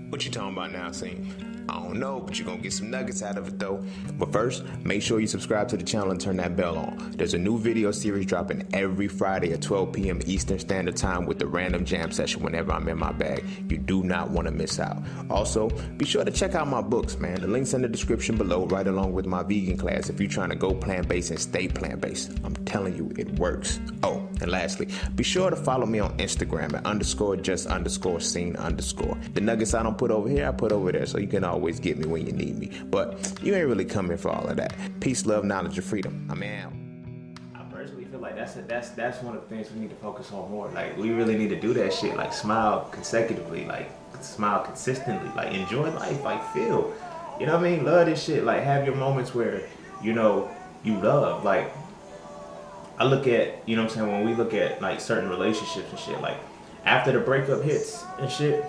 What you talking about now, Cine? I don't know, but you're gonna get some nuggets out of it though. But first, make sure you subscribe to the channel and turn that bell on. There's a new video series dropping every Friday at 12 p.m. Eastern Standard Time with the random jam session whenever I'm in my bag. You do not want to miss out. Also, be sure to check out my books, man. The link's in the description below, right along with my vegan class if you're trying to go plant-based and stay plant-based. I'm telling you, it works. Oh, and lastly, be sure to follow me on Instagram at _just_scene_. The nuggets I don't put over here, I put over there, so you can always get me when you need me. But you ain't really coming for all of that. Peace, love, knowledge, and freedom. I'm out. I personally feel like that's one of the things we need to focus on more. Like, we really need to do that shit. Like, smile consecutively. Like, smile consistently. Like, enjoy life. Like, feel. You know what I mean? Love this shit. Like, have your moments where, you know, you love. Like, I look at, you know what I'm saying, when we look at, like, certain relationships and shit, like, after the breakup hits and shit,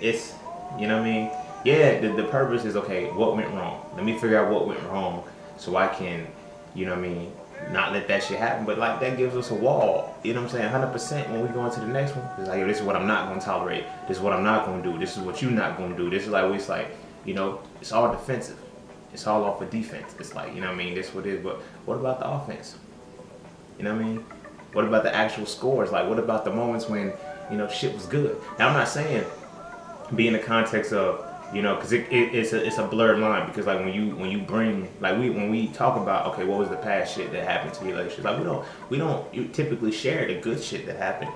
it's, you know what I mean? Yeah, the purpose is, okay, what went wrong? Let me figure out what went wrong so I can, you know what I mean, not let that shit happen. But, like, that gives us a wall, you know what I'm saying, 100% when we go into the next one. It's like, yo, this is what I'm not going to tolerate. This is what I'm not going to do. This is what you're not going to do. This is like, it's like, you know, it's all defensive. It's all off of defense. It's like, you know what I mean, this is what it is. But what about the offense? You know what I mean? What about the actual scores? Like, what about the moments when, you know, shit was good? Now, I'm not saying be in the context of, you know, because it's a blurred line, because like when you bring, like, when we talk about, okay, what was the past shit that happened to your relationship? Like, we don't typically share the good shit that happened.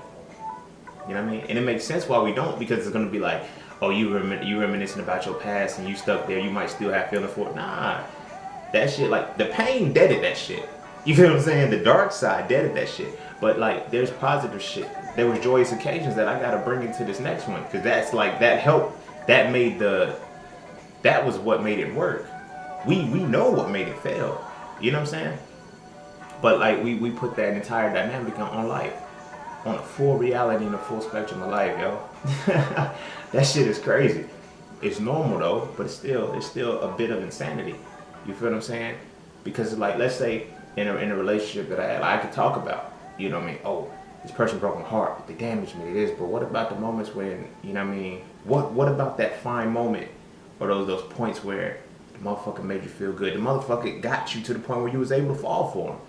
You know what I mean? And it makes sense why we don't, because it's gonna be like, oh, you reminiscing about your past and you stuck there. You might still have feelings for it. Nah, that shit, like, the pain deaded that shit. You feel what I'm saying? The dark side deaded that shit. But, like, there's positive shit. There was joyous occasions that I gotta bring into this next one, because that's like, that helped. That was what made it work. We know what made it fail. You know what I'm saying? But, like, we put that entire dynamic on life, on a full reality and a full spectrum of life, yo. That shit is crazy. It's normal though, but it's still a bit of insanity. You feel what I'm saying? Because, like, let's say in a relationship that I could talk about, you know what I mean? Oh, this person broke my heart, they damaged me, this. But what about the moments when, you know what I mean? What about that fine moment, or those points where the motherfucker made you feel good? The motherfucker got you to the point where you was able to fall for him.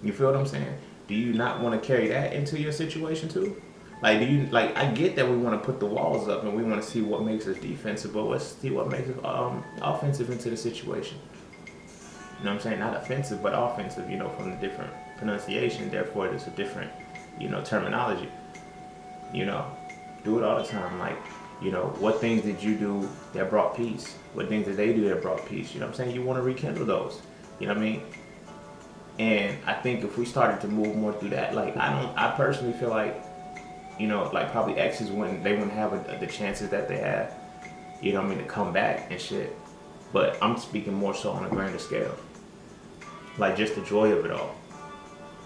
You feel what I'm saying? Do you not want to carry that into your situation too? Like, I get that we want to put the walls up and we want to see what makes us defensive, but let's see what makes us offensive into the situation. You know what I'm saying? Not offensive, but offensive, you know, from the different pronunciation. Therefore, there's a different, you know, terminology. You know, do it all the time. Like, you know, what things did you do that brought peace? What things did they do that brought peace? You know what I'm saying? You want to rekindle those. You know what I mean? And I think if we started to move more through that, like, I personally feel like, you know, like, probably exes wouldn't have the chances that they have, you know what I mean, to come back and shit. But I'm speaking more so on a grander scale. Like, just the joy of it all.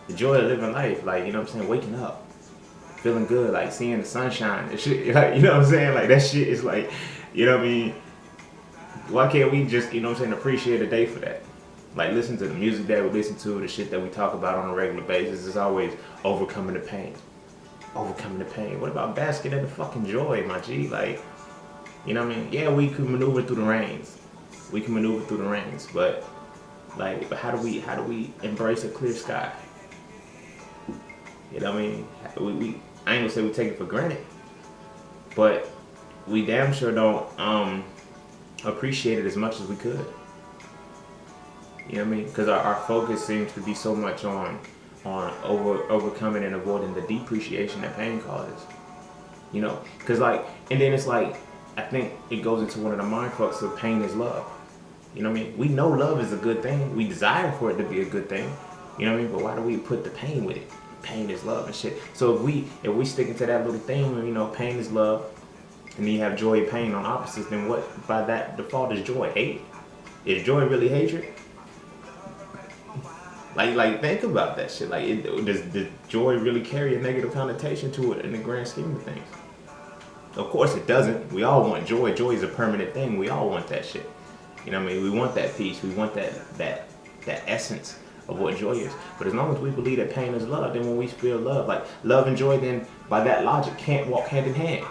The joy of living life, like, you know what I'm saying, waking up, feeling good, like, seeing the sunshine and shit, like, you know what I'm saying, like, that shit is like, you know what I mean, why can't we just, you know what I'm saying, appreciate a day for that? Like, listen to the music that we listen to, the shit that we talk about on a regular basis is always overcoming the pain. Overcoming the pain. What about basking in the fucking joy, my G? Like, you know what I mean? Yeah, we can maneuver through the rains. We can maneuver through the rains, but, like, but how do we embrace a clear sky? You know what I mean? I ain't gonna say we take it for granted, but we damn sure don't appreciate it as much as we could. You know what I mean? Because our focus seems to be so much on overcoming and avoiding the depreciation that pain causes. You know? Because, like, and then it's like, I think it goes into one of the mind fucks of pain is love. You know what I mean? We know love is a good thing. We desire for it to be a good thing. You know what I mean? But why do we put the pain with it? Pain is love and shit. So if we stick into that little thing, you know, pain is love, and then you have joy and pain on opposites, then what by that default is joy? Hate? Is joy really hatred? Like, think about that shit. Like, does joy really carry a negative connotation to it in the grand scheme of things? Of course it doesn't. We all want joy. Joy is a permanent thing. We all want that shit. You know what I mean? We want that peace. We want that essence of what joy is. But as long as we believe that pain is love, then when we feel love, like, love and joy, then by that logic can't walk hand in hand.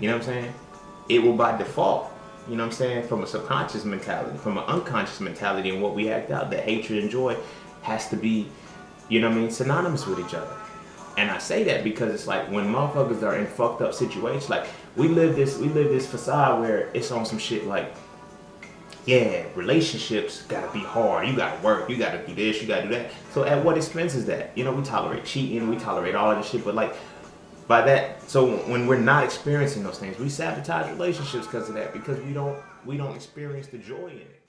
You know what I'm saying? It will by default, you know what I'm saying, from a subconscious mentality, from an unconscious mentality, and what we act out, that hatred and joy has to be, you know what I mean, synonymous with each other. And I say that because it's like when motherfuckers are in fucked up situations, like we live this facade where it's on some shit like, yeah, relationships gotta be hard. You gotta work. You gotta do this. You gotta do that. So at what expense is that? You know, we tolerate cheating. We tolerate all of this shit. But like, by that, so when we're not experiencing those things, we sabotage relationships because of that. Because we don't experience the joy in it.